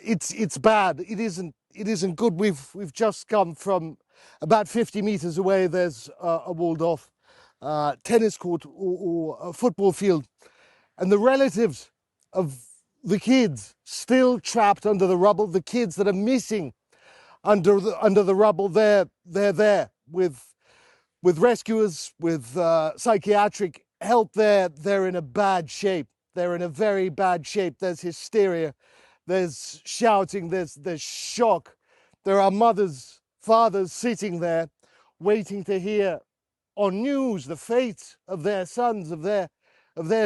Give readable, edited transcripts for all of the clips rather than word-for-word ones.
it's bad. It isn't good. We've just come from about 50 meters away. There's a walled off tennis court or a football field, and the relatives of the kids still trapped under the rubble, the kids that are missing under the rubble, they're there with rescuers, with psychiatric help. They're in a bad shape. They're in a very bad shape. There's hysteria, there's shouting, there's shock. There are mothers, fathers sitting there waiting to hear on news the fate of their sons, of their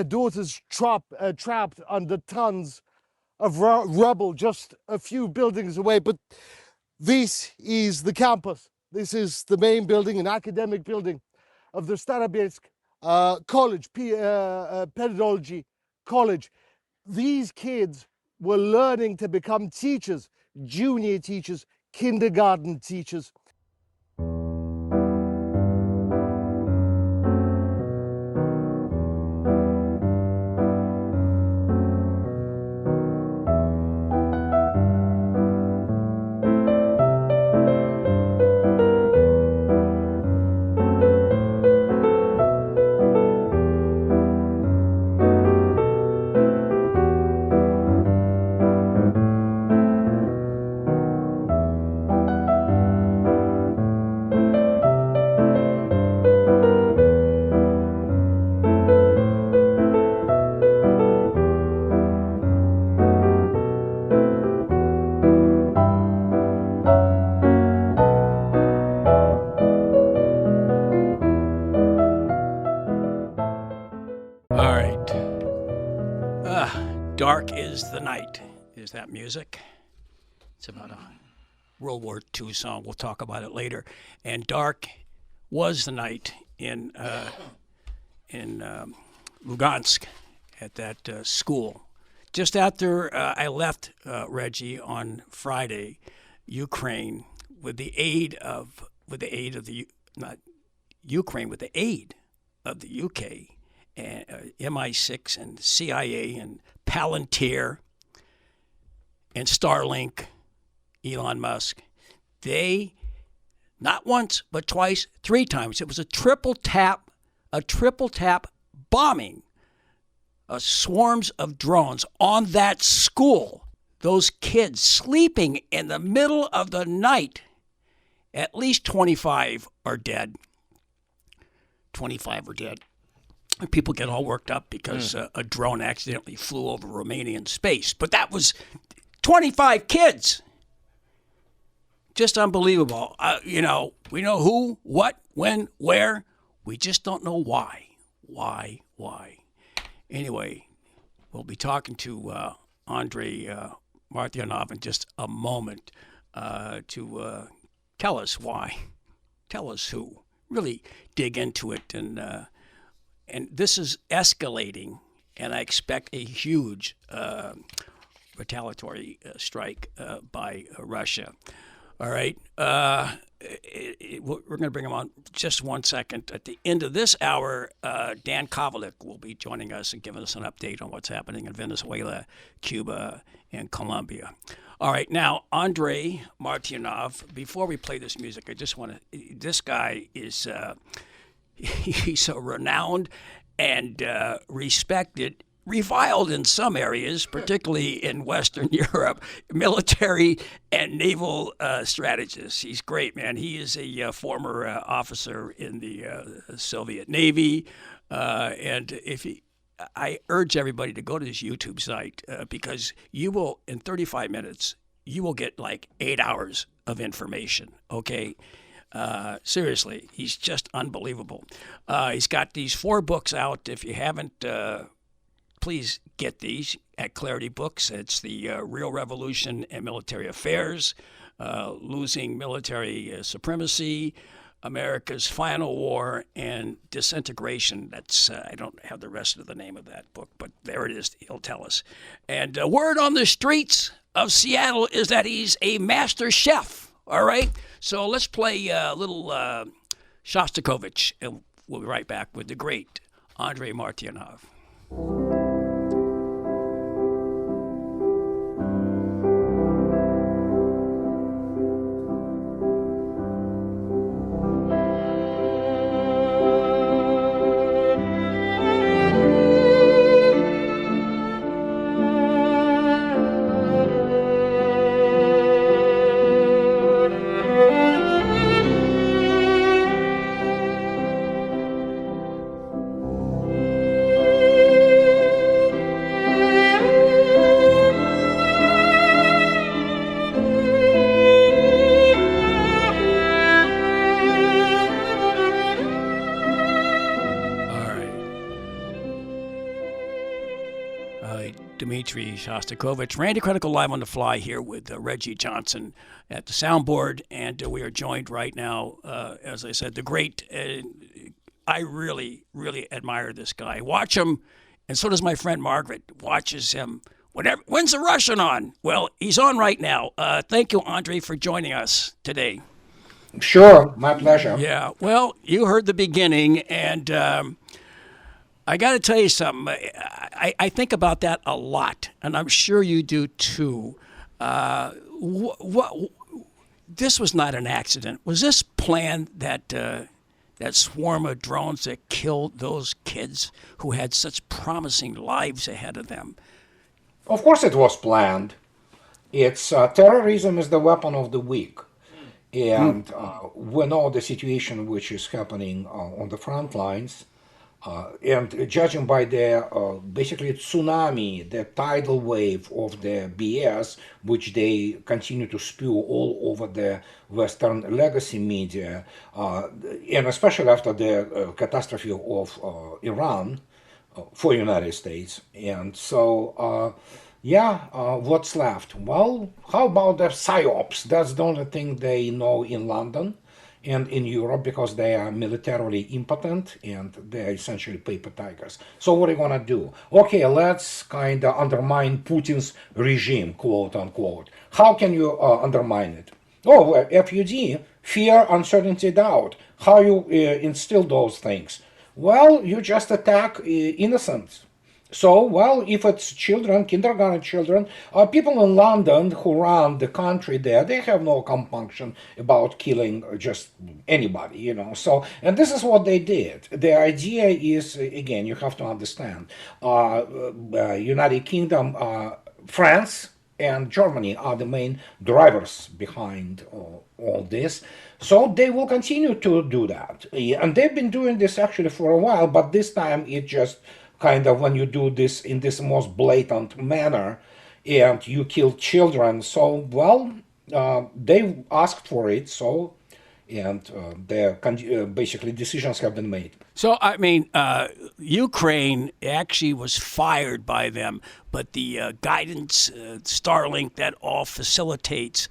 daughters trapped under tons of rubble just a few buildings away. But this is the campus. This is the main building, an academic building of the Starobelsk College, Pedagogy College. These kids were learning to become teachers, junior teachers, kindergarten teachers. Dark is the Night is that music. It's about a World War II song. We'll talk about it later. And dark was the night in Lugansk at that school. Just after I left Reggie on Friday, Ukraine, with the aid of the UK and MI6 and CIA and Palantir and Starlink, Elon Musk, they, not once, but twice, 3 times, it was a triple tap bombing, swarms of drones on that school. Those kids sleeping in the middle of the night. At least 25 are dead. 25 are dead. People get all worked up because a drone accidentally flew over Romanian space. But that was 25 kids. Just unbelievable. We know who, what, when, where. We just don't know why. Why? Anyway, we'll be talking to Andrei Martyanov in just a moment to tell us why. Tell us who. Really dig into it. And this is escalating, and I expect a huge retaliatory strike by Russia. All right. We're going to bring him on just 1 second. At the end of this hour, Dan Kovalik will be joining us and giving us an update on what's happening in Venezuela, Cuba, and Colombia. All right. Now, Andrei Martyanov, before we play this music, I just want to – this guy is he's a renowned and respected, reviled in some areas, particularly in Western Europe, military and naval strategist. He's great, man. He is a former officer in the Soviet Navy, and I urge everybody to go to his YouTube site because you will, in 35 minutes, you will get like 8 hours of information. Okay. Seriously, he's just unbelievable. He's got these 4 books out. If you haven't, please get these at Clarity Books. It's The Real Revolution in Military Affairs, Losing Military Supremacy, America's Final War, and Disintegration. That's I don't have the rest of the name of that book, but there it is. He'll tell us. And word on the streets of Seattle is that he's a master chef. All right, so let's play a little Shostakovich, and we'll be right back with the great Andrei Martyanov. Dmitry Shostakovich. Randy Critical live on the fly here with Reggie Johnson at the soundboard, and we are joined right now, as I said, the great. I really, really admire this guy. Watch him, and so does my friend Margaret. Watches him. When's the Russian on? Well, he's on right now. Thank you, Andrei, for joining us today. Sure, my pleasure. Yeah, well, you heard the beginning, and I got to tell you something. I think about that a lot, and I'm sure you do too. This was not an accident. Was this planned, that swarm of drones that killed those kids who had such promising lives ahead of them? Of course it was planned. It's terrorism is the weapon of the weak. And we know the situation which is happening on the front lines. And judging by the basically tsunami, the tidal wave of the BS, which they continue to spew all over the Western legacy media, and especially after the catastrophe of Iran for United States. And so, what's left? Well, how about the psyops? That's the only thing they know in London and in Europe, because they are militarily impotent and they're essentially paper tigers. So what are you gonna do? Okay, let's kind of undermine Putin's regime, quote unquote. How can you undermine it? Oh, well, FUD, fear, uncertainty, doubt. How you instill those things? Well, you just attack innocents. So, well, if it's children, kindergarten children, people in London who run the country there, they have no compunction about killing just anybody, you know. So, and this is what they did. The idea is, again, you have to understand, United Kingdom, France, and Germany are the main drivers behind all this. So they will continue to do that. And they've been doing this actually for a while, but this time it just kind of, when you do this in this most blatant manner and you kill children, so, well, they asked for it, so, and basically decisions have been made. So, I mean, Ukraine actually was fired by them, but the guidance, Starlink, that all facilitates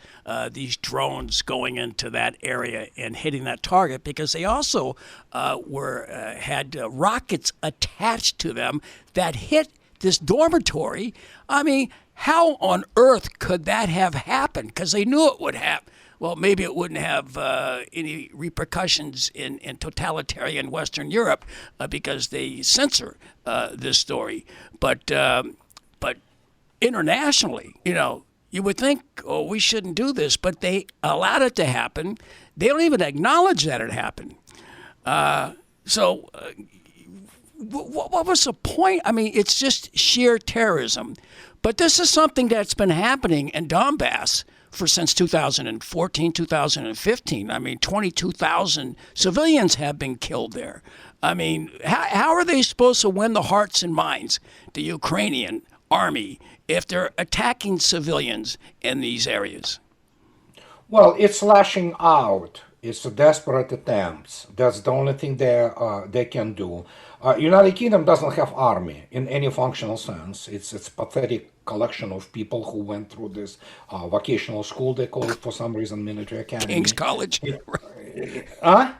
these drones going into that area and hitting that target, because they also had rockets attached to them that hit this dormitory. I mean, how on earth could that have happened? Because they knew it would happen. Well, maybe it wouldn't have any repercussions in totalitarian Western Europe because they censor this story. But internationally, you know, you would think, oh, we shouldn't do this, but they allowed it to happen. They don't even acknowledge that it happened. So what was the point? I mean, it's just sheer terrorism. But this is something that's been happening in Donbass since 2014, 2015. I mean, 22,000 civilians have been killed there. I mean, how are they supposed to win the hearts and minds, the Ukrainian army, if they're attacking civilians in these areas? Well, it's lashing out. It's a desperate attempts. That's the only thing they can do. United Kingdom doesn't have army in any functional sense. It's pathetic collection of people who went through this vocational school. They call it for some reason military academy. King's College.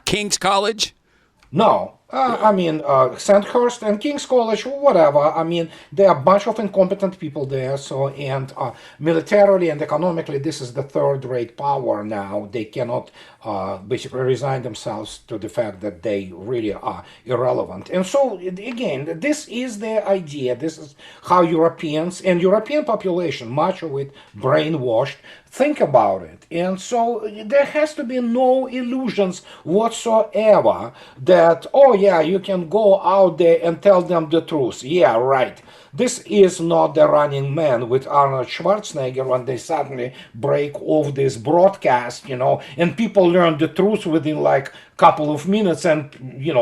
King's College. No, I mean, Sandhurst and King's College, whatever. I mean, there are a bunch of incompetent people there. So, and militarily and economically, this is the third-rate power now. They cannot basically resign themselves to the fact that they really are irrelevant. And so, again, this is the idea. This is how Europeans and European population, much of it brainwashed, think about it. And so there has to be no illusions whatsoever that, oh yeah, you can go out there and tell them the truth. Yeah, right. This is not the Running Man with Arnold Schwarzenegger when they suddenly break off this broadcast, you know, and people learn the truth within like couple of minutes and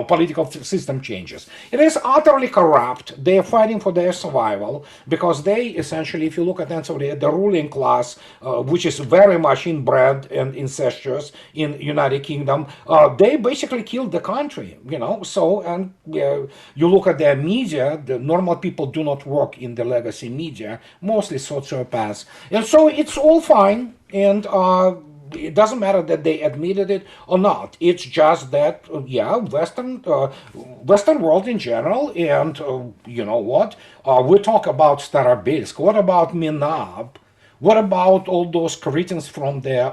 political system changes. It is utterly corrupt. They are fighting for their survival because they essentially, if you look at the ruling class, which is very much inbred and incestuous in United Kingdom, they basically killed the country. So, and you look at their media, the normal people do not work in the legacy media, mostly sociopaths, and so it's all fine. And it doesn't matter that they admitted it or not. It's just that, Western world in general, and you know what? We talk about Starobelsk. What about Minab? What about all those cretins from the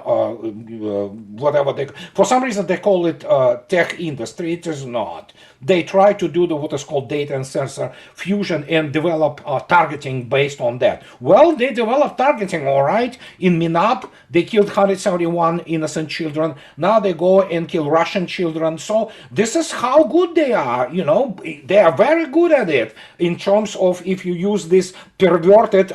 whatever they? For some reason they call it tech industry. It is not. They try to do what is called data and sensor fusion and develop targeting based on that. Well, they developed targeting, all right. In Minab, they killed 171 innocent children. Now they go and kill Russian children. So this is how good they are. They are very good at it in terms of if you use this perverted,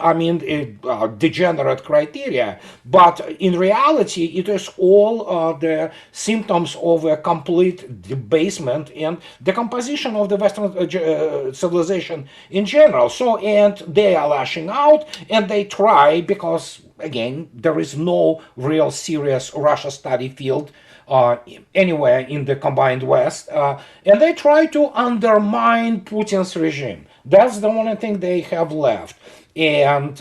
degenerate criteria. But in reality, it is all the symptoms of a complete debasement and decomposition of the Western civilization in general. So, and they are lashing out, and they try, because again, there is no real serious Russia study field anywhere in the combined West, and they try to undermine Putin's regime. That's the only thing they have left. And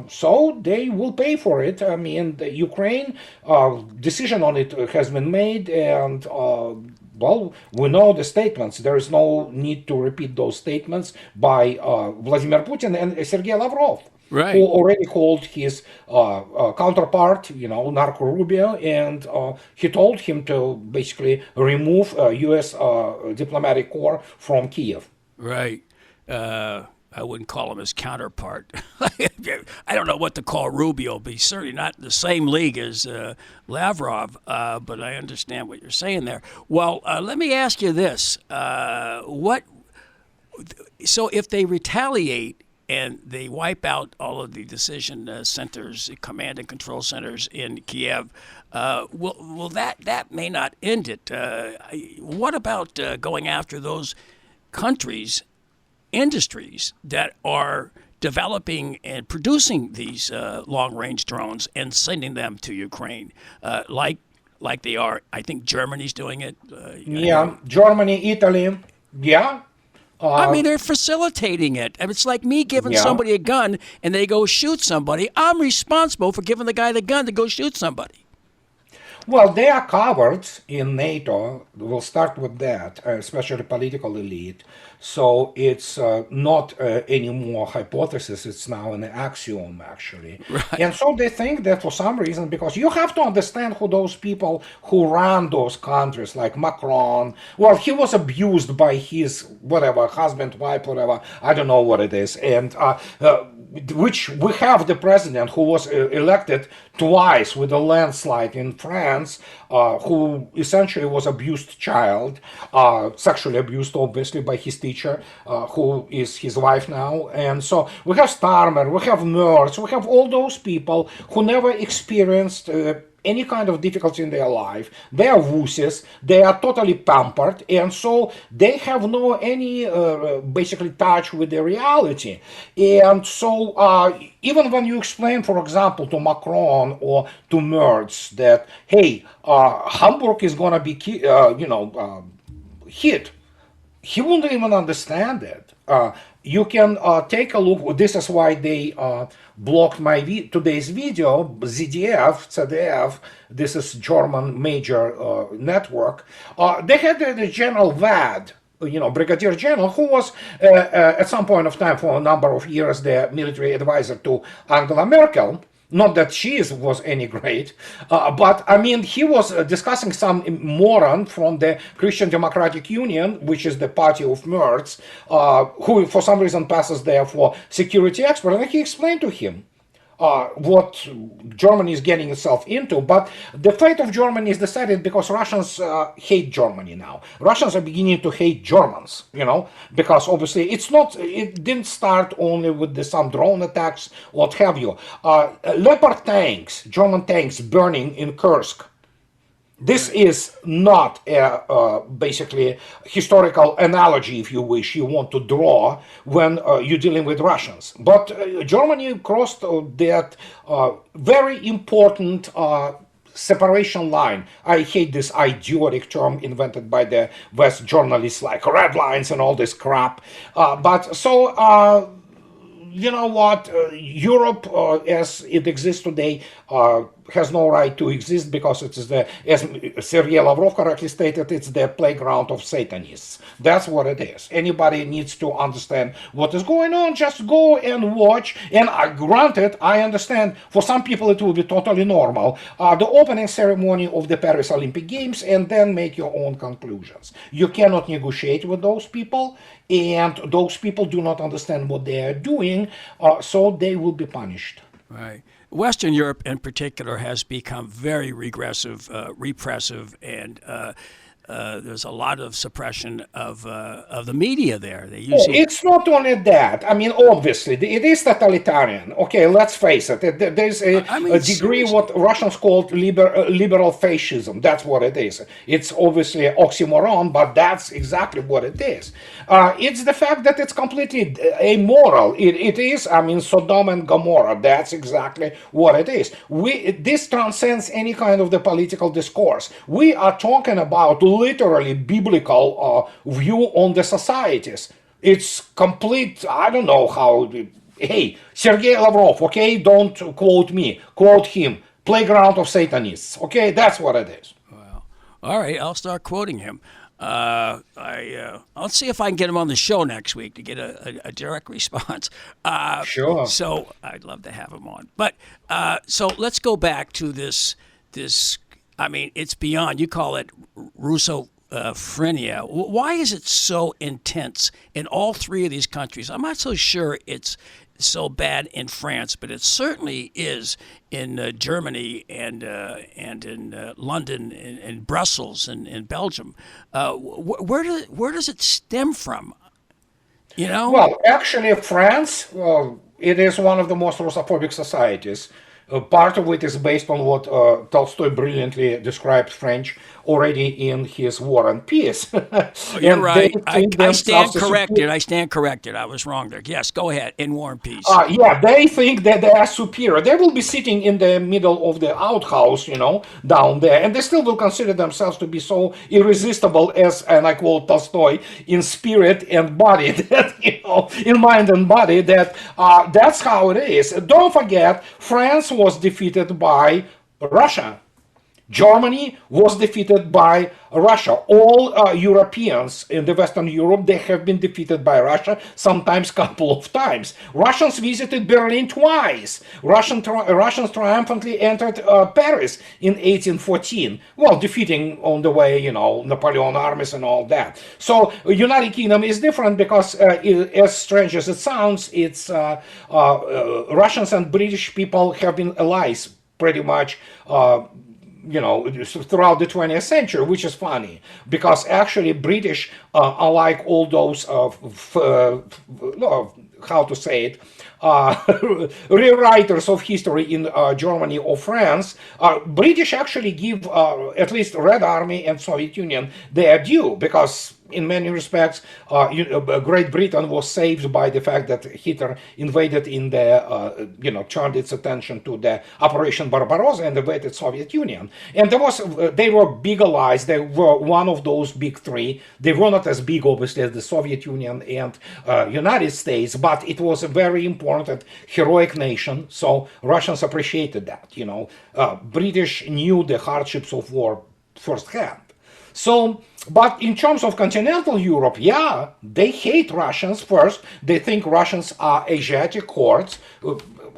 so they will pay for it. I mean, the Ukraine decision on it has been made, and well, we know the statements. There is no need to repeat those statements by Vladimir Putin and Sergei Lavrov, Right. who already called his counterpart, Narco Rubio, and he told him to basically remove U.S. diplomatic corps from Kiev. Right. I wouldn't call him his counterpart. I don't know what to call Rubio, but he's certainly not in the same league as Lavrov, but I understand what you're saying there. Well, let me ask you this. So if they retaliate and they wipe out all of the decision centers, command and control centers in Kiev, will that may not end it. What about going after those countries, industries that are developing and producing these long-range drones and sending them to Ukraine, like they are? I think Germany's doing it. Germany, Italy, they're facilitating it. It's like me giving somebody a gun and they go shoot somebody. I'm responsible for giving the guy the gun to go shoot somebody. Well, they are covered in NATO. We'll start with that, especially political elite. So it's not anymore hypothesis. It's now an axiom, actually. Right. And so they think that for some reason, because you have to understand who those people who run those countries, like Macron, well, he was abused by his whatever, husband, wife, whatever, I don't know what it is. And which we have the president who was elected twice with a landslide in France, who essentially was abused child, sexually abused obviously by his teacher, who is his wife now. And so we have Starmer, we have Merz, we have all those people who never experienced any kind of difficulty in their life. They are wussies, they are totally pampered, and so they have no any basically touch with the reality. And so even when you explain, for example, to Macron or to Merz that, hey, Hamburg is going to be hit, he wouldn't even understand it. You can take a look. This is why they blocked my today's video. ZDF, this is German major network. They had the General Vad, Brigadier General, who was at some point of time for a number of years the military advisor to Angela Merkel. Not that she was any great, but I mean, he was discussing some moron from the Christian Democratic Union, which is the party of Merz, who for some reason passes there for security expert, and he explained to him what Germany is getting itself into. But the fate of Germany is decided because Russians hate Germany now. Russians are beginning to hate Germans, because obviously it didn't start only with some drone attacks, what have you. Leopard tanks, German tanks burning in Kursk. This is not basically historical analogy, if you wish, you want to draw when you're dealing with Russians. But Germany crossed that very important separation line. I hate this idiotic term invented by the West journalists like red lines and all this crap. But so you know what? Europe, as it exists today, has no right to exist because it is the, as Sergei Lavrov correctly stated, it's the playground of Satanists. That's what it is. Anybody needs to understand what is going on, just go and watch. And granted, I understand for some people it will be totally normal. The opening ceremony of the Paris Olympic Games, and then make your own conclusions. You cannot negotiate with those people, and those people do not understand what they are doing, so they will be punished. Right. Western Europe, in particular, has become very regressive, repressive, and there's a lot of suppression of the media there. They usually It's not only that. I mean, obviously, it is totalitarian. Okay, let's face it. There's I mean, a degree seriously. what Russians call liberal fascism. That's what it is. It's obviously oxymoron, but that's exactly what it is. It's the fact that it's completely amoral. It is, I mean, Sodom and Gomorrah. That's exactly what it is. This transcends any kind of the political discourse. We are talking about literally biblical view on the societies. It's complete, I don't know how. Hey, Sergei Lavrov, okay, don't quote me, quote him. Playground of Satanists, okay, that's what it is. Well, all right, I'll start quoting him. I'll see if I can get him on the show next week to get a direct response. Sure. So I'd love to have him on. But so let's go back to this. I mean, it's beyond. You call it Russophrenia. Why is it so intense in all three of these countries? I'm not so sure it's so bad in France, but it certainly is in Germany and in London and Brussels and in Belgium. Where does it stem from? You know? Well, actually, France, well, it is one of the most Russophobic societies. Part of it is based on what Tolstoy brilliantly described French already in his War and Peace. You're And right. they I think stand themselves as corrected. I stand corrected. I was wrong there. Yes, go ahead. In War and Peace. yeah, they think that they are superior. They will be sitting in the middle of the outhouse, you know, down there, and they still will consider themselves to be so irresistible as, and I quote Tolstoy, in spirit and body, that, you know, in mind and body, that that's how it is. Don't forget, France was defeated by Russia. Germany was defeated by Russia. All Europeans in the Western Europe, they have been defeated by Russia, sometimes couple of times. Russians visited Berlin twice. Russians triumphantly entered Paris in 1814. Well, defeating on the way, you know, Napoleon armies and all that. So United Kingdom is different because, as strange as it sounds, it's Russians and British people have been allies pretty much. You know, throughout the 20th century, which is funny because actually British, unlike all those how to say it, rewriters of history in Germany or France, British actually give at least Red Army and Soviet Union their due because in many respects, Great Britain was saved by the fact that Hitler invaded in the, turned its attention to the Operation Barbarossa and invaded Soviet Union. And they were big allies. They were one of those big three. They were not as big, obviously, as the Soviet Union and United States, but it was a very important, heroic nation. So Russians appreciated that. British knew the hardships of war firsthand. So, but in terms of continental Europe, yeah, they hate Russians first. They think Russians are Asiatic hordes.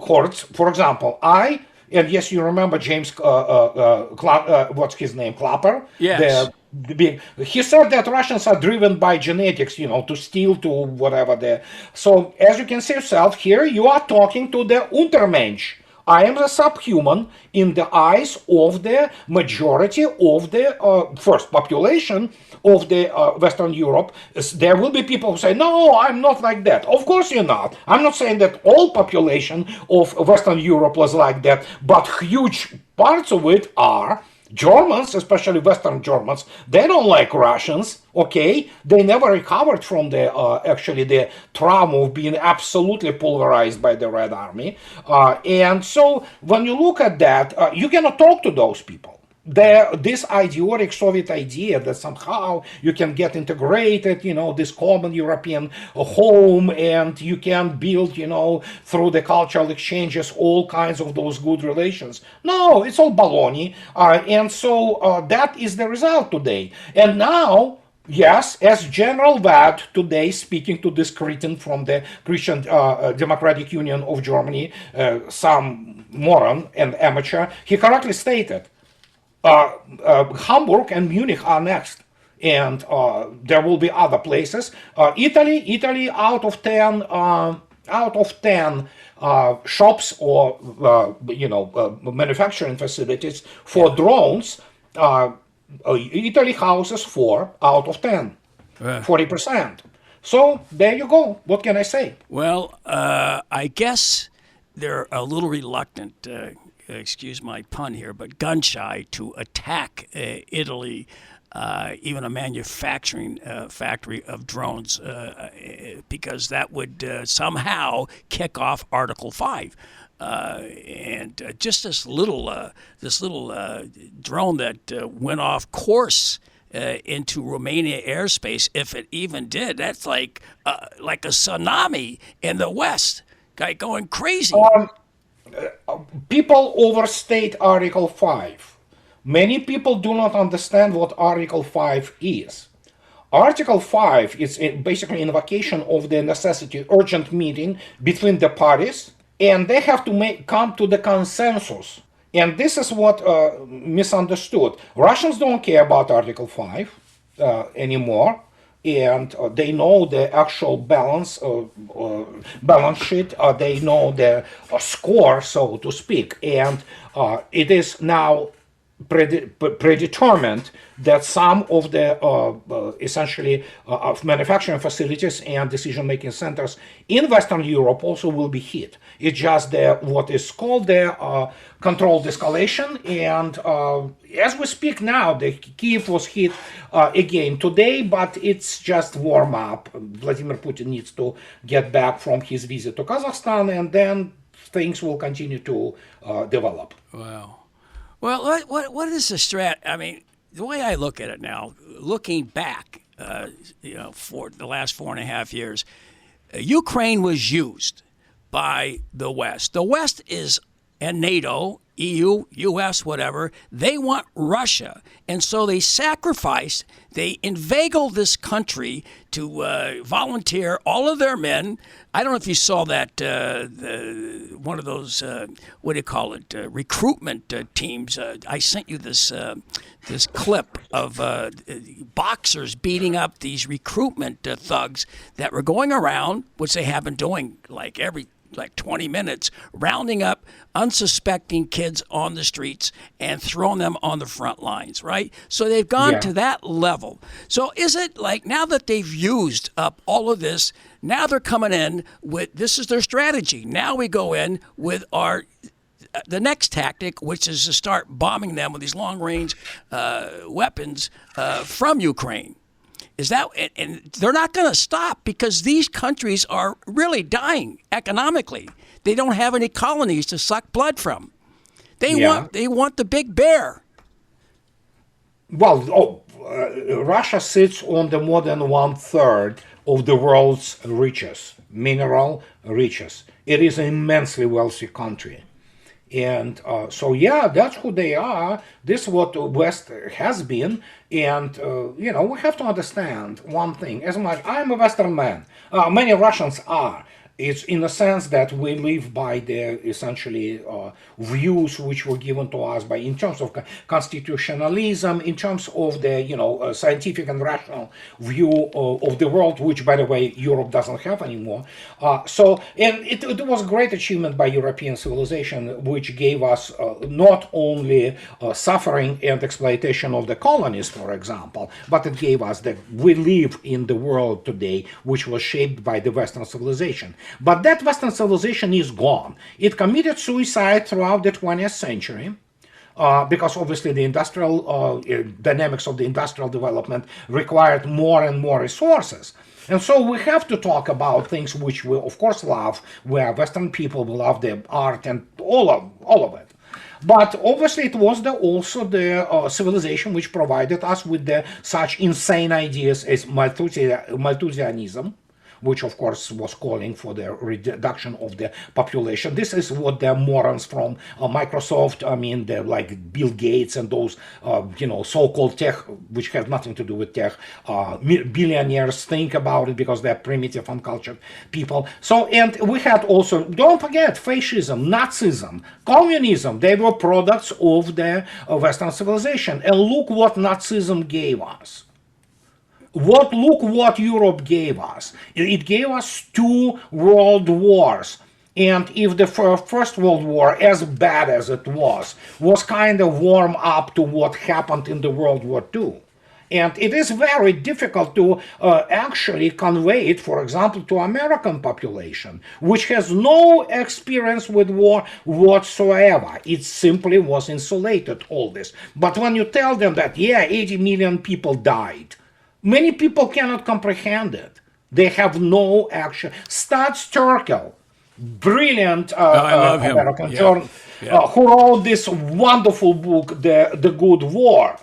For example, and yes, you remember James, what's his name, Clapper? Yes. He said that Russians are driven by genetics, to steal, to whatever. So, as you can see yourself, here you are talking to the Untermensch. I am the subhuman in the eyes of the majority of the first population of the Western Europe. There will be people who say, no, I'm not like that. Of course you're not. I'm not saying that all population of Western Europe was like that, but huge parts of it are. Germans, especially Western Germans, they don't like Russians. Okay, they never recovered from the actually the trauma of being absolutely pulverized by the Red Army, and so when you look at that, you cannot talk to those people. This idiotic Soviet idea that somehow you can get integrated, this common European home, and you can build, through the cultural exchanges, all kinds of those good relations. No, it's all baloney. And so that is the result today. And now, yes, as General Vad today speaking to this cretin from the Christian Democratic Union of Germany, some moron and amateur, he correctly stated, Hamburg and Munich are next, and there will be other places. Italy, out of ten shops or manufacturing facilities for drones. Italy houses 4 out of 10, 40%. So there you go. What can I say? Well, I guess they're a little reluctant, excuse my pun here, but gun shy to attack Italy, even a manufacturing factory of drones, because that would somehow kick off Article 5. And just this little drone that went off course into Romania airspace, if it even did, that's like a tsunami in the West, guy going crazy. People overstate Article 5. Many people do not understand what Article 5 is. Article 5 is basically invocation of the necessity urgent meeting between the parties, and they have to come to the consensus. And this is what misunderstood. Russians don't care about Article 5 anymore, and they know the actual balance sheet. They know the score, so to speak, and it is now predetermined that some of the essentially manufacturing facilities and decision-making centers in Western Europe also will be hit. It's just what is called the controlled escalation, and as we speak now, the Kiev was hit again today, but it's just warm up. Vladimir Putin needs to get back from his visit to Kazakhstan, and then things will continue to develop. Wow. Well, what is the strat? I mean, the way I look at it now, looking back, for the last 4.5 years, Ukraine was used by the West. The West and NATO, EU, US, whatever, they want Russia. And so they sacrificed, they inveigled this country to volunteer all of their men. I don't know if you saw that, one of those, what do you call it, recruitment teams. I sent you this clip of boxers beating up these recruitment thugs that were going around, which they have been doing every 20 minutes, rounding up unsuspecting kids on the streets and throwing them on the front lines, right? So they've gone to that level. So is it like now that they've used up all of this, now they're coming in with, this is their strategy. Now we go in with the next tactic, which is to start bombing them with these long-range weapons from Ukraine. Is that, and they're not going to stop because these countries are really dying economically. They don't have any colonies to suck blood from. They want the big bear. Well, Russia sits on the more than 1/3 of the world's riches, mineral riches. It is an immensely wealthy country. And so, that's who they are. This is what the West has been. And, we have to understand one thing. As much, I'm a Western man. Many Russians are. It's in the sense that we live by the essentially views which were given to us by, in terms of constitutionalism, in terms of the scientific and rational view of the world, which, by the way, Europe doesn't have anymore. And it was a great achievement by European civilization, which gave us not only suffering and exploitation of the colonies, for example, but it gave us that we live in the world today, which was shaped by the Western civilization. But that Western civilization is gone. It committed suicide throughout the 20th century. because obviously the industrial dynamics of the industrial development required more and more resources. And so we have to talk about things which we, of course, love, where Western people love the art and all of it. But obviously it was also the civilization which provided us with such insane ideas as Malthusianism, which of course was calling for the reduction of the population. This is what the morons from Microsoft, like Bill Gates and those, so-called tech, which have nothing to do with tech, billionaires think about it because they're primitive, uncultured people. So, and we had also, don't forget, fascism, Nazism, communism, they were products of the Western civilization. And look what Nazism gave us. Look what Europe gave us. It gave us 2 world wars. And if the First World War, as bad as it was kind of warm up to what happened in the World War II. And it is very difficult to actually convey it, for example, to American population, which has no experience with war whatsoever. It simply was insulated, all this. But when you tell them that, 80 million people died, many people cannot comprehend it. They have no action. Stats Terkel, brilliant American journalist, who wrote this wonderful book, The Good War.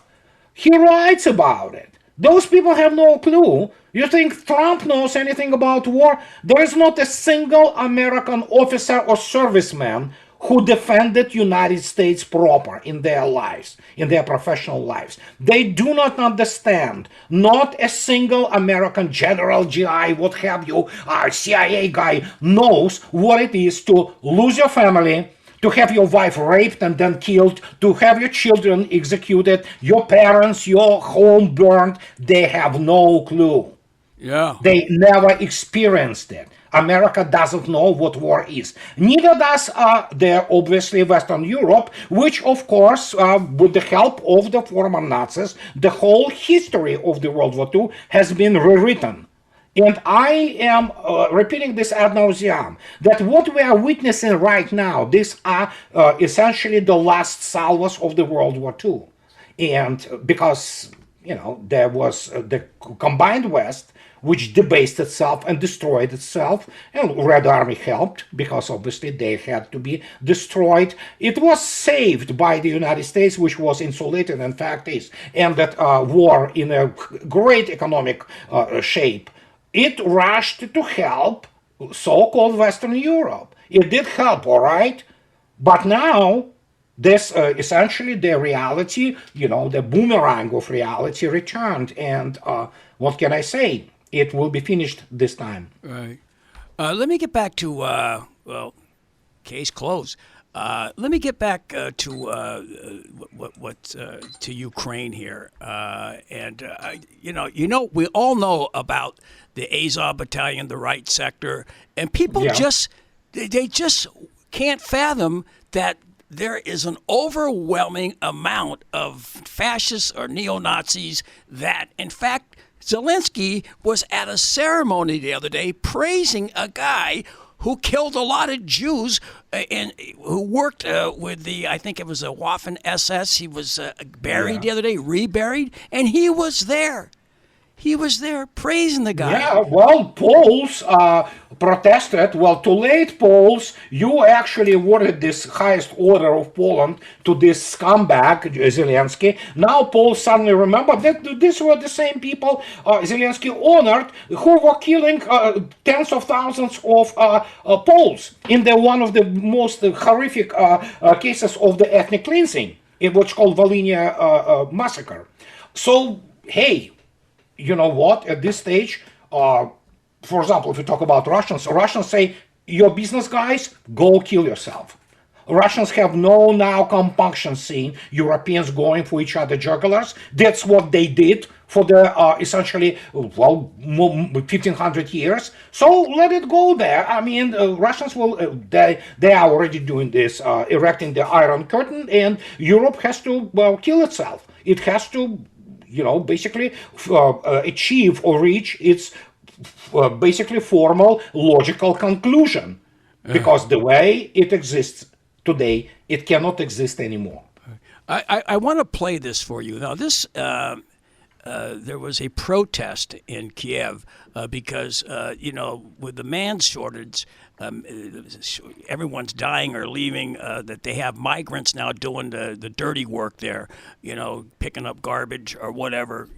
He writes about it. Those people have no clue. You think Trump knows anything about war? There is not a single American officer or serviceman who defended United States proper in their lives, in their professional lives. They do not understand. Not a single American general, GI, what have you, CIA guy knows what it is to lose your family, to have your wife raped and then killed, to have your children executed, your parents, your home burned. They have no clue. Yeah. They never experienced it. America doesn't know what war is. Neither does obviously Western Europe, which of course, with the help of the former Nazis, the whole history of the World War II has been rewritten. And I am repeating this ad nauseam, that what we are witnessing right now, these are essentially the last salvos of the World War II. And because, there was the combined West, which debased itself and destroyed itself, and Red Army helped, because obviously they had to be destroyed. It was saved by the United States, which was insulated, in fact is, and that war in a great economic shape. It rushed to help so-called Western Europe. It did help, all right? But now, this essentially the reality, the boomerang of reality returned. And what can I say? It will be finished this time. Right. Let me get back to, case closed. Let me get back to to Ukraine here, we all know about the Azov Battalion, the right sector, and people they just can't fathom that there is an overwhelming amount of fascists or neo-Nazis that, in fact, Zelensky was at a ceremony the other day praising a guy who killed a lot of Jews and who worked with I think it was a Waffen SS. He was buried the other day, reburied, and he was there. He was there praising the guy. Yeah, well, Poles protested. Well, too late, Poles. You actually awarded this highest order of Poland to this scumbag, Zelensky. Now Poles suddenly remember that these were the same people Zelensky honored who were killing tens of thousands of Poles in one of the most horrific cases of the ethnic cleansing, in what's called Volhynia massacre. So, hey, you know what? At this stage, for example, if you talk about Russians say, your business guys, go kill yourself. Russians have no now compunction seeing Europeans going for each other jugglers. That's what they did for the essentially, 1500 years. So let it go there. I mean, Russians will, they are already doing this, erecting the Iron Curtain, and Europe has to, kill itself. It has to, basically achieve or reach its basically formal logical conclusion. Because the way it exists today, it cannot exist anymore. I want to play this for you. Now, this there was a protest in Kiev because, with the man shortage, everyone's dying or leaving, that they have migrants now doing the dirty work there, picking up garbage or whatever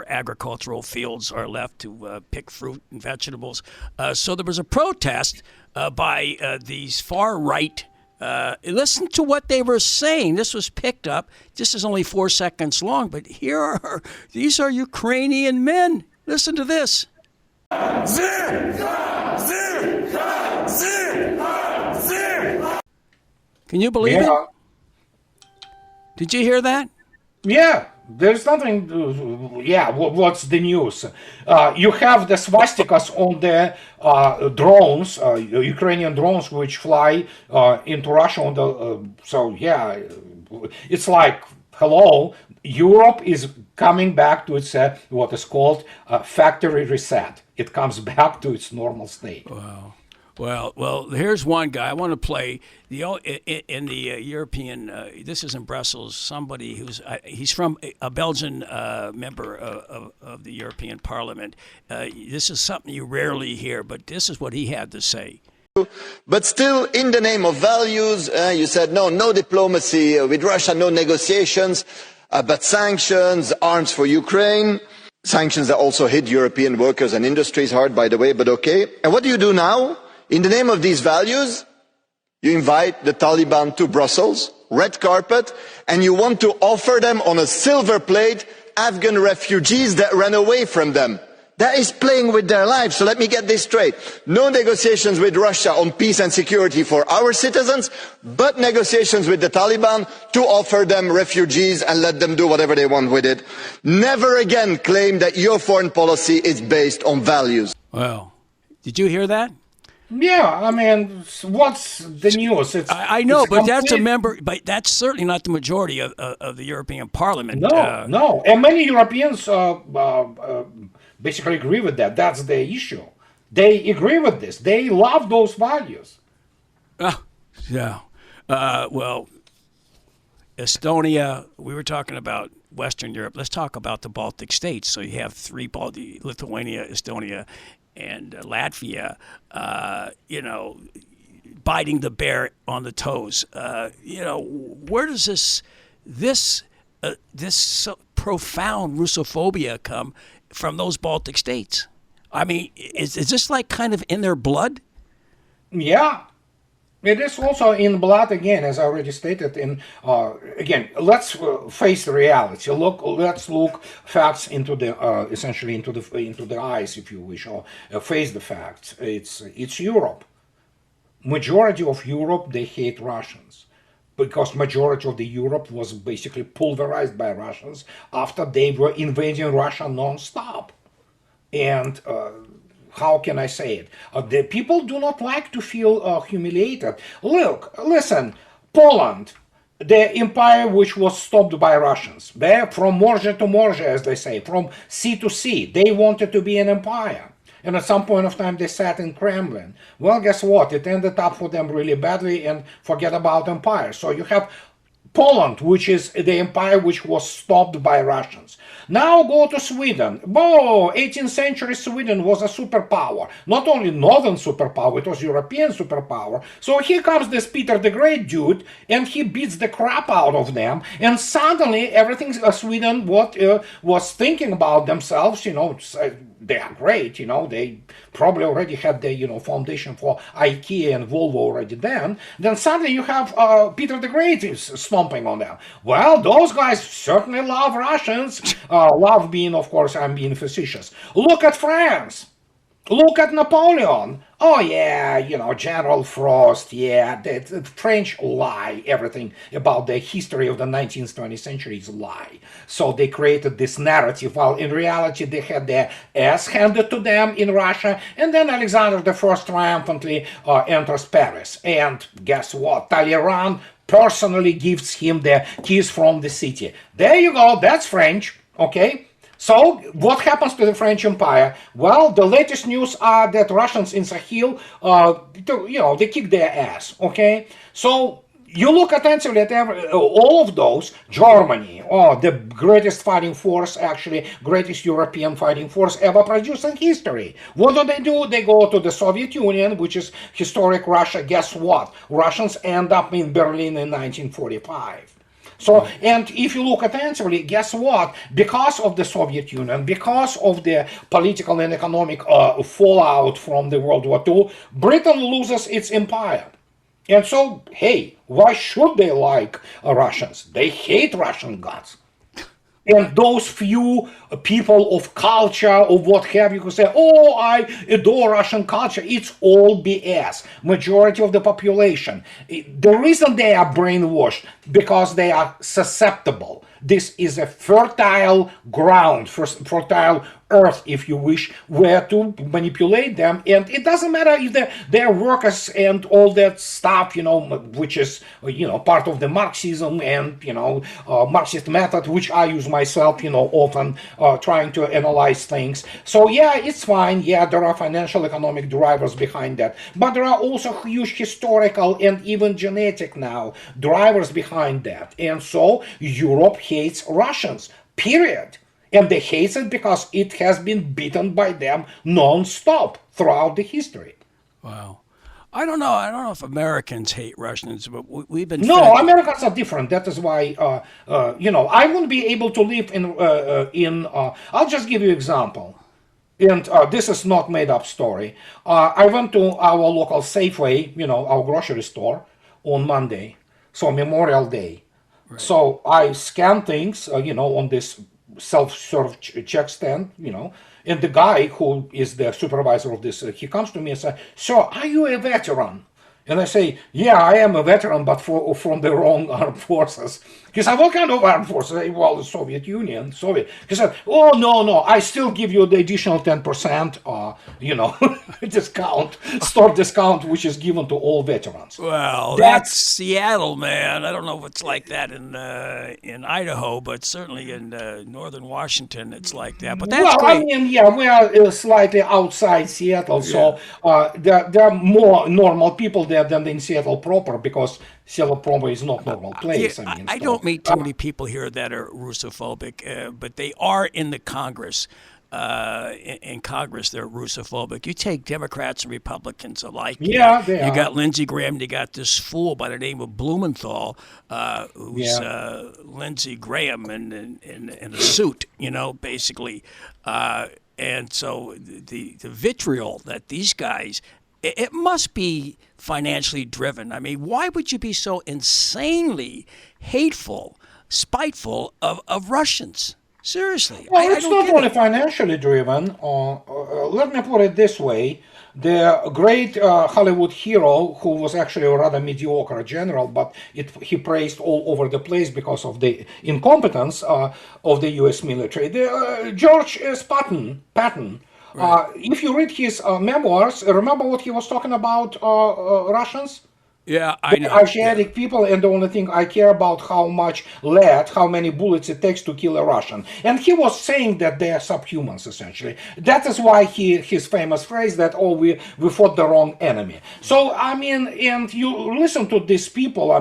agricultural fields are left to pick fruit and vegetables. So there was a protest by these far-right. Listen to what they were saying. This was picked up. This is only 4 seconds long, but these are Ukrainian men. Listen to this. Can you believe it? Did you hear that? Yeah, there's nothing. What's the news? You have the swastikas on the drones, Ukrainian drones, which fly into Russia. It's like, hello, Europe is coming back to its what is called factory reset. It comes back to its normal state. Wow. Well, here's one guy I want to play. In the European, this is in Brussels. Somebody he's from a Belgian member of the European Parliament. This is something you rarely hear, but this is what he had to say. But still, in the name of values, you said no diplomacy with Russia, no negotiations, but sanctions, arms for Ukraine. Sanctions that also hit European workers and industries hard, by the way, but okay. And what do you do now? In the name of these values, you invite the Taliban to Brussels, red carpet, and you want to offer them on a silver plate Afghan refugees that ran away from them. That is playing with their lives. So let me get this straight. No negotiations with Russia on peace and security for our citizens, but negotiations with the Taliban to offer them refugees and let them do whatever they want with it. Never again claim that your foreign policy is based on values. Well, did you hear that? Yeah, I mean, what's the news? I know, but that's a member. But that's certainly not the majority of the European Parliament. No, and many Europeans basically agree with that. That's the issue. They agree with this. They love those values. Yeah. Well, Estonia. We were talking about Western Europe. Let's talk about the Baltic states. So you have three: Lithuania, Estonia, and Latvia, biting the bear on the toes. Where does this so profound Russophobia come from those Baltic states? I mean, is this like kind of in their blood? Yeah. It is also in blood again, as I already stated. Again, let's face the reality. Let's look facts into the essentially into the eyes, if you wish, or face the facts. It's Europe. Majority of Europe, they hate Russians because majority of the Europe was basically pulverized by Russians after they were invading Russia non-stop. And how can I say it? The people do not like to feel humiliated. Listen, Poland, the empire which was stopped by Russians, from Morze to Morze, as they say, from sea to sea, they wanted to be an empire. And at some point of time, they sat in Kremlin. Well, guess what? It ended up for them really badly, and forget about empire. So you have Poland, which is the empire which was stopped by Russians. Now go to Sweden. 18th century Sweden was a superpower. Not only northern superpower, it was European superpower. So here comes this Peter the Great dude, and he beats the crap out of them. And suddenly everything Sweden was thinking about themselves, they are great, they probably already had the foundation for IKEA and Volvo already then suddenly you have Peter the Great is stomping on them. Well, those guys certainly love Russians, love being, of course, I'm being facetious. Look at France. Look at Napoleon. Oh yeah, General Frost, yeah, the French lie. Everything about the history of the 19th, 20th century is a lie. So they created this narrative, while in reality they had their ass handed to them in Russia, and then Alexander I triumphantly enters Paris. And guess what? Talleyrand personally gives him the keys from the city. There you go, that's French, okay? So, what happens to the French Empire? Well, the latest news are that Russians in Sahel, they kick their ass, okay? So, you look attentively at all of those. Germany, the greatest fighting force, actually greatest European fighting force ever produced in history. What do? They go to the Soviet Union, which is historic Russia. Guess what? Russians end up in Berlin in 1945. So, and if you look attentively, guess what? Because of the Soviet Union, because of the political and economic fallout from the World War II, Britain loses its empire. And so, hey, why should they like Russians? They hate Russian gods. And those few people of culture, of what have you, who say, oh, I adore Russian culture, it's all BS. Majority of the population. The reason they are brainwashed, because they are susceptible. This is a fertile ground, fertile earth, if you wish, where to manipulate them. And it doesn't matter if they're workers and all that stuff, which is, part of the Marxism and, Marxist method, which I use myself, often trying to analyze things. So, yeah, it's fine. Yeah, there are financial, economic drivers behind that. But there are also huge historical and even genetic now drivers behind that. And so Europe hates Russians, period. And they hate it because it has been beaten by them non-stop throughout the history. Wow. I don't know. I don't know if Americans hate Russians, but we've been No, Americans are different. That is why, I wouldn't be able to live in. I'll just give you an example. And this is not made up story. I went to our local Safeway, our grocery store, on Monday, so Memorial Day. Right. So I scanned things, on this self-serve check stand, and the guy who is the supervisor of this, he comes to me and says, "So, are you a veteran?" And I say, "Yeah, I am a veteran, but from the wrong armed forces." He said, "What kind of armed forces?" I say, "Well, the Soviet Union, Soviet." He said, "Oh, no, I still give you the additional 10%, discount, store discount, which is given to all veterans." Well, that's Seattle, man. I don't know if it's like that in Idaho, but certainly in northern Washington, it's like that. But that's great. I mean, yeah, we are slightly outside Seattle, so there are more normal people there than in Seattle proper, because Seattle proper is not normal place. I don't meet too many people here that are Russophobic, but they are in the Congress. In Congress, they're Russophobic. You take Democrats and Republicans alike. Yeah, they are. You got Lindsey Graham. You got this fool by the name of Blumenthal, who's Lindsey Graham in a suit, basically. And so the vitriol that these guys, it must be financially driven. I mean, why would you be so insanely hateful, spiteful of Russians? Seriously. Well, it's not only financially driven. Let me put it this way. The great Hollywood hero, who was actually a rather mediocre general, but he praised all over the place because of the incompetence of the U.S. military. George Patton. Right. If you read his memoirs, remember what he was talking about Russians? Yeah, I know. Asiatic people, and the only thing I care about how much lead, how many bullets it takes to kill a Russian. And he was saying that they are subhumans, essentially. That is why his famous phrase that, we fought the wrong enemy. So, and you listen to these people,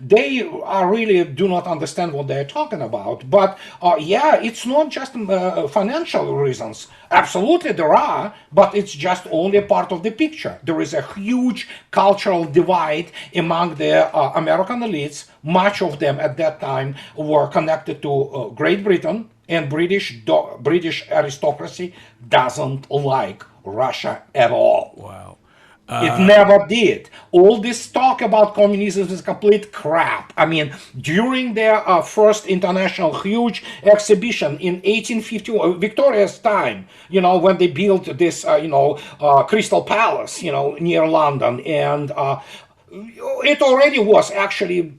they are really do not understand what they're talking about. But, it's not just financial reasons. Absolutely there are, but it's just only a part of the picture. There is a huge cultural divide among the American elites. Much of them at that time were connected to Great Britain, and British aristocracy doesn't like Russia at all. Wow. It never did. All this talk about communism is complete crap. During their first international huge exhibition in 1851, Victoria's time, when they built this, Crystal Palace, near London, and it already was actually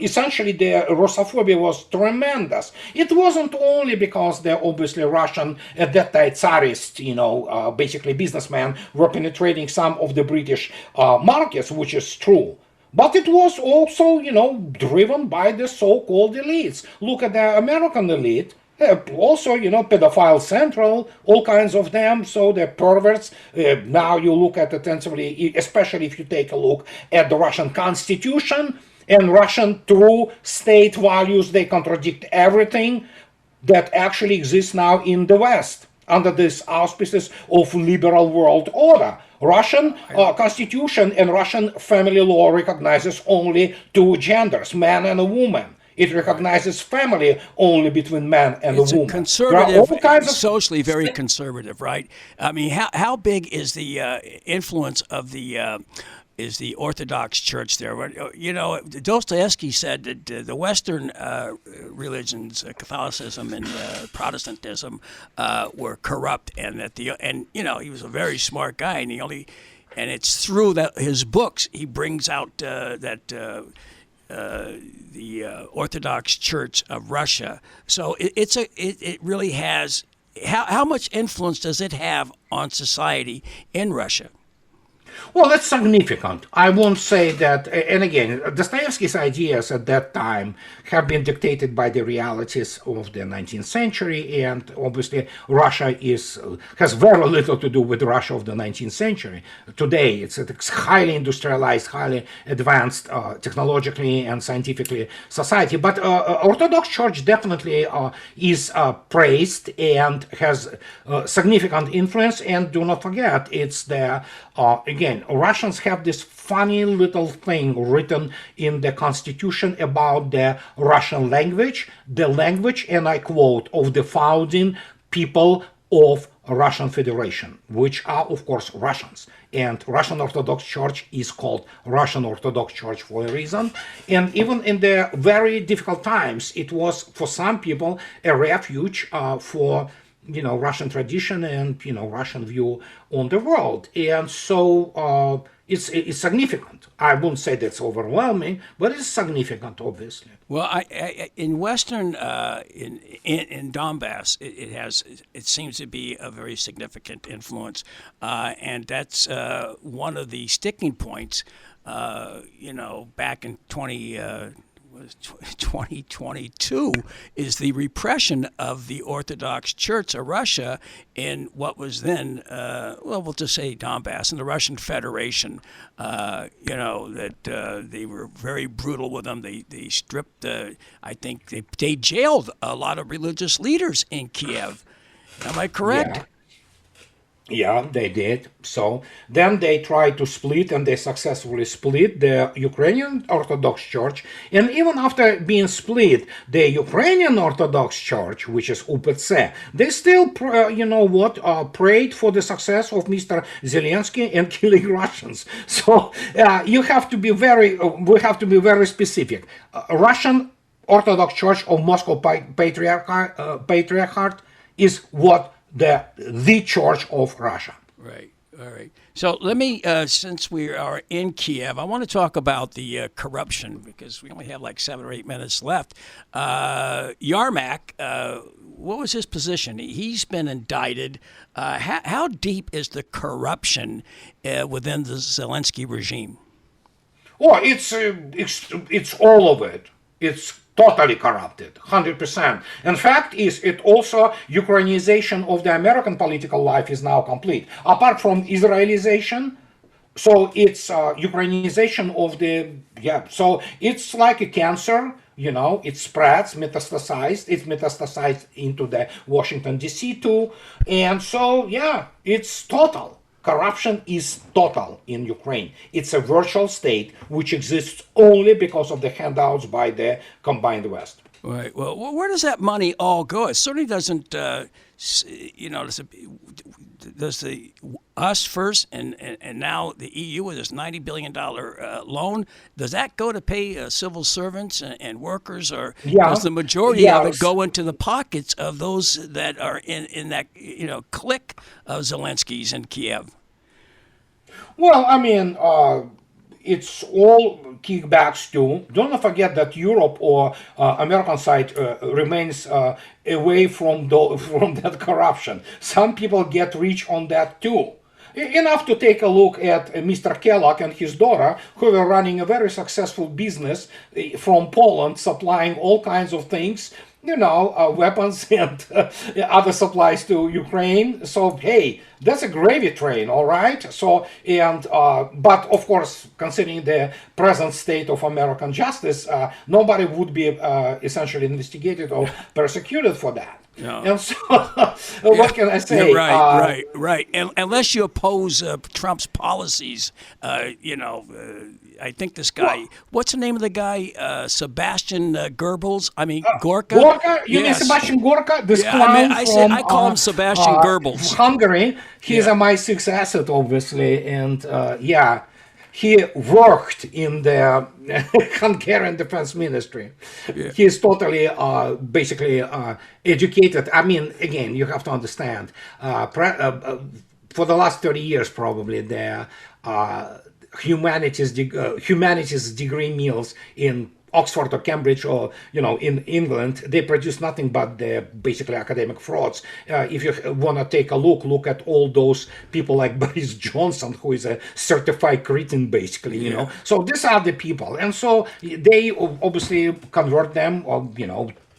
essentially the Russophobia was tremendous. It wasn't only because they're obviously Russian, at that time Tsarist, basically businessmen were penetrating some of the British markets, which is true. But it was also, driven by the so-called elites. Look at the American elite. Also, pedophile central, all kinds of them. So they're perverts. Now you look at intensively, especially if you take a look at the Russian constitution and Russian true state values, they contradict everything that actually exists now in the West under these auspices of liberal world order. Russian constitution and Russian family law recognizes only two genders, man and a woman. It recognizes family only between man and it's a woman. A conservative, There are all kinds of socially very conservative, right? I mean, how big is the influence of the Orthodox Church there? Dostoevsky said that the Western religions, Catholicism and Protestantism, were corrupt, and that he was a very smart guy, and it's through his books he brings out that. The Orthodox Church of Russia. So it really has. How much influence does it have on society in Russia? Well, that's significant. I won't say that, and again, Dostoevsky's ideas at that time have been dictated by the realities of the 19th century, and obviously Russia has very little to do with Russia of the 19th century. Today, it's a highly industrialized, highly advanced technologically and scientifically society, but Orthodox Church definitely is praised and has significant influence, and do not forget, it's the, again, Russians have this funny little thing written in the constitution about the Russian language, the language, and I quote, of the founding people of Russian Federation, which are, of course, Russians. And Russian Orthodox Church is called Russian Orthodox Church for a reason. And even in the very difficult times, it was, for some people, a refuge for Russian tradition and Russian view on the world, and so it's significant. I wouldn't say that's overwhelming, but it's significant, obviously. Well, in Western in Donbass, it seems to be a very significant influence, and that's one of the sticking points. Back in 2022 is the repression of the Orthodox Church of Russia in what was then, we'll just say Donbass, in the Russian Federation. That they were very brutal with them. They stripped, I think they jailed a lot of religious leaders in Kiev. Am I correct? Yeah. Yeah, they did. So then they tried to split, and they successfully split the Ukrainian Orthodox Church. And even after being split, the Ukrainian Orthodox Church, which is UPC, they still, prayed for the success of Mr. Zelensky and killing Russians. So we have to be very specific. Russian Orthodox Church of Moscow Patriarchate is what the Church of Russia. Right. All right. So let me, since we are in Kiev, I want to talk about the corruption, because we only have like 7 or 8 minutes left. Yarmak, what was his position? He's been indicted. How deep is the corruption within the Zelensky regime? Oh, it's all of it. It's totally corrupted, 100%. In fact, it also Ukrainization of the American political life is now complete. Apart from Israelization, so it's Ukrainization of so it's like a cancer, it spreads, it's metastasized into the Washington, D.C. too. And so, it's total. Corruption is total in Ukraine. It's a virtual state which exists only because of the handouts by the combined West. Right. Well, where does that money all go? It certainly doesn't, does the us first and now the EU with this $90 billion loan, does that go to pay civil servants and workers, or does the majority of it go into the pockets of those that are in that clique of Zelensky's in Kiev? Well, I mean, it's all kickbacks too. Don't forget that Europe or American side remains away from that corruption. Some people get rich on that too. Enough to take a look at Mr. Kellogg and his daughter, who were running a very successful business from Poland, supplying all kinds of things. weapons and other supplies to Ukraine. So hey, that's a gravy train, all right. So but of course, considering the present state of American justice, nobody would be essentially investigated or persecuted for that. No. And so, what can I say? Yeah, right. And unless you oppose Trump's policies, I think this guy. What's the name of the guy? Sebastian Goebbels. I mean Gorka. Gorka? You mean Yes. Sebastian Gorka? This Yeah, clown I call him Sebastian Goebbels. Hungary. He's a MI6 asset, obviously, and he worked in the Hungarian Defense Ministry. Yeah. He is totally, basically educated. I mean, again, you have to understand. For the last 30 years, probably the humanities degree meals in Oxford or Cambridge or in England, they produce nothing but the basically academic frauds. If you want to take a look at all those people like Boris Johnson, who is a certified cretin, basically. So these are the people, and so they obviously convert them or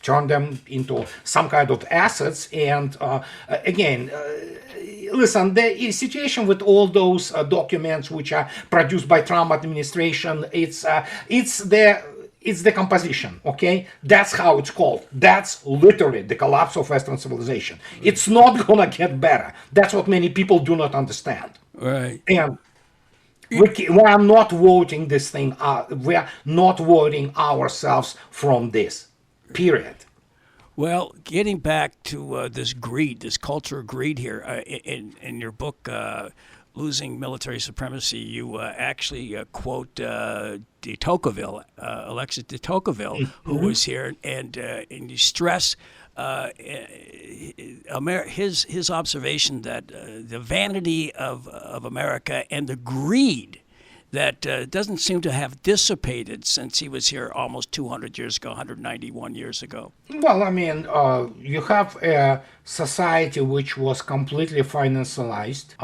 turn them into some kind of assets. And again. Listen, the situation with all those documents which are produced by Trump administration, it's the composition, okay? That's how it's called. That's literally the collapse of Western civilization. It's not gonna get better. That's what many people do not understand. Right. And we are not voting this thing out. We are not voting ourselves from this, period. Well, getting back to this greed, this culture of greed here, in your book, Losing Military Supremacy, you actually quote de Tocqueville, Alexis de Tocqueville, who was here, and you stress his observation that the vanity of America and the greed that doesn't seem to have dissipated since he was here almost 200 years ago, 191 years ago. Well, I mean, you have a society which was completely financialized.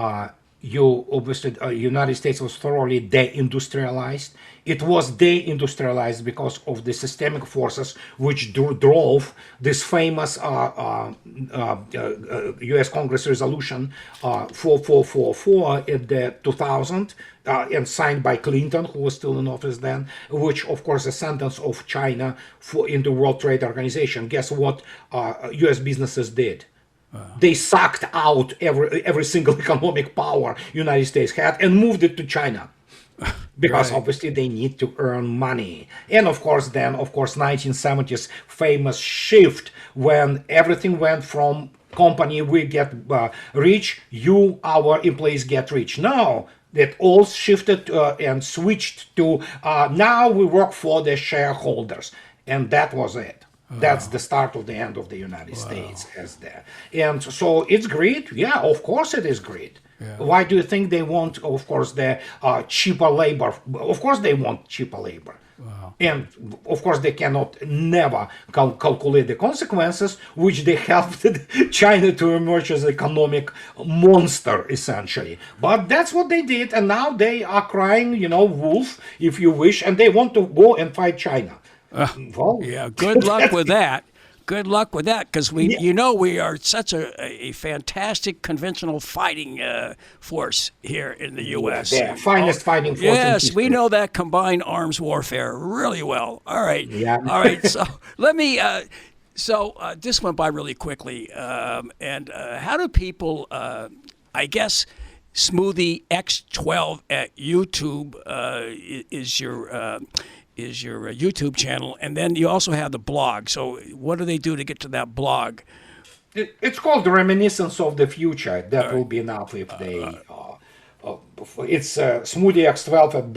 Obviously, United States was thoroughly deindustrialized. It was deindustrialized because of the systemic forces which drove this famous U.S. Congress resolution 4444 in the 2000 and signed by Clinton, who was still in office then, which, of course, a sentence of China in the World Trade Organization. Guess what U.S. businesses did? They sucked out every single economic power United States had and moved it to China. Because obviously they need to earn money. And of course 1970s famous shift when everything went from company we get rich, our employees get rich. No, that all shifted and switched to now we work for the shareholders. And that was it. That's the start of the end of the United States as there. And so it's greed. Yeah, of course it is greed. Yeah. Why do you think they want, of course, the cheaper labor? Of course they want cheaper labor. Wow. And of course they cannot never calculate the consequences, which they helped China to emerge as an economic monster, essentially. But that's what they did. And now they are crying, wolf, if you wish, and they want to go and fight China. Well, yeah, good luck with that. Good luck with that, because we are such a fantastic conventional fighting force here in the U.S. Yeah, the finest fighting force. Yes, we know that combined arms warfare really well. All right. Yeah. All right. So let me. This went by really quickly. And how do people? I guess Smoothie X12 at YouTube is your YouTube channel, and then you also have the blog. So what do they do to get to that blog? It's called The Reminiscence of the Future. That will be enough if they... it's Smoothie X12 at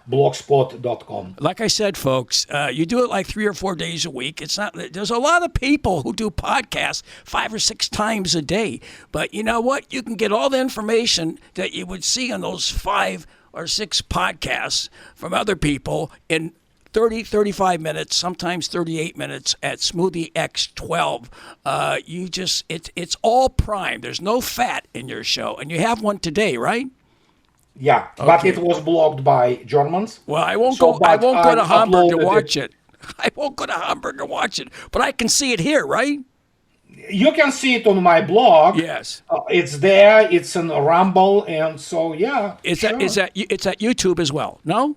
blogspot.com. Like I said, folks, you do it like 3 or 4 days a week. It's not. There's a lot of people who do podcasts 5 or 6 times a day. But you know what? You can get all the information that you would see on those 5 or 6 podcasts from other people in 30, 35 minutes, sometimes 38 minutes at Smoothie X12. It's all prime. There's no fat in your show. And you have one today, right? Yeah, okay. But it was blocked by Germans. Well, I won't go to Hamburg to watch it. I won't go to Hamburg and watch it, but I can see it here, right? You can see it on my blog. Yes. It's there. It's in Rumble, and so yeah. It's sure. it's at YouTube as well. No?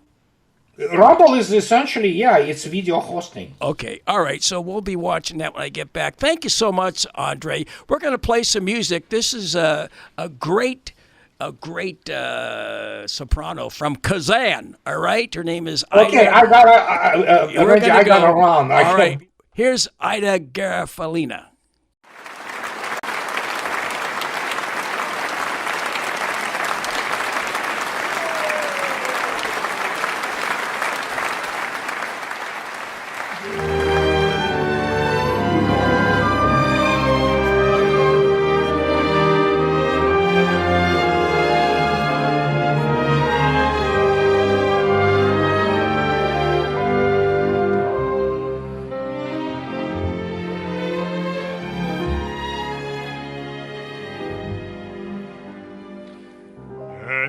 Rumble is essentially, it's video hosting. Okay, all right. So we'll be watching that when I get back. Thank you so much, Andrei. We're going to play some music. This is a great soprano from Kazan. All right, her name is Ida. Okay, I gotta run. All right, here's Ida Garofalina.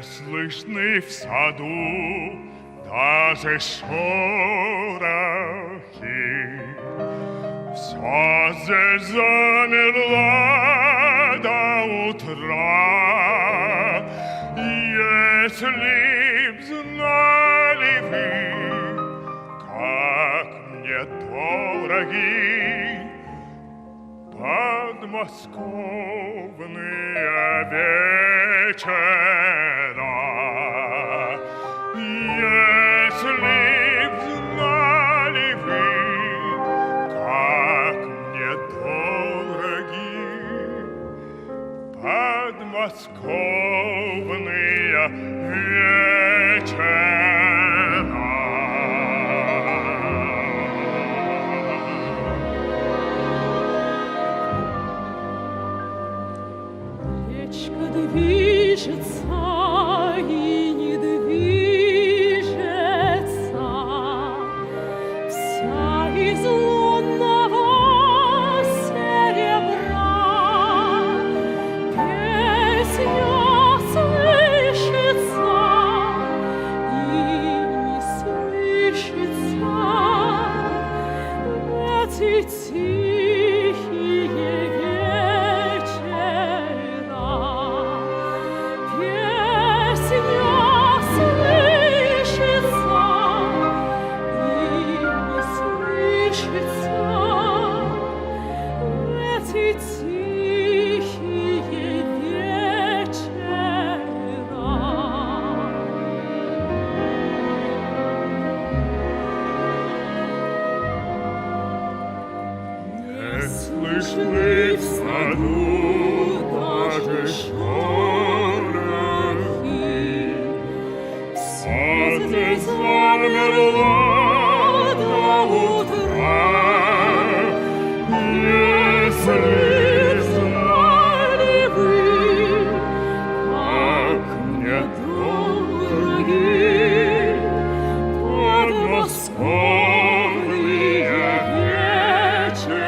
Слышны в саду даже шорохи. Все здесь замерло до утра. Если б знали вы, как мне дороги подмосковные вечера. Если б знали вы, как мне дороги подмосковные вечера. Речка движется и не движется, вся из лунного серебра. Песня слышится и не слышится в эти тихие вечера. Песня слышится и не слышится в эти тихие вечера. Не слышны в саду даже шорохи. Все здесь замерло до утра. Если знали вы, как мне дороги подмосковные вечера.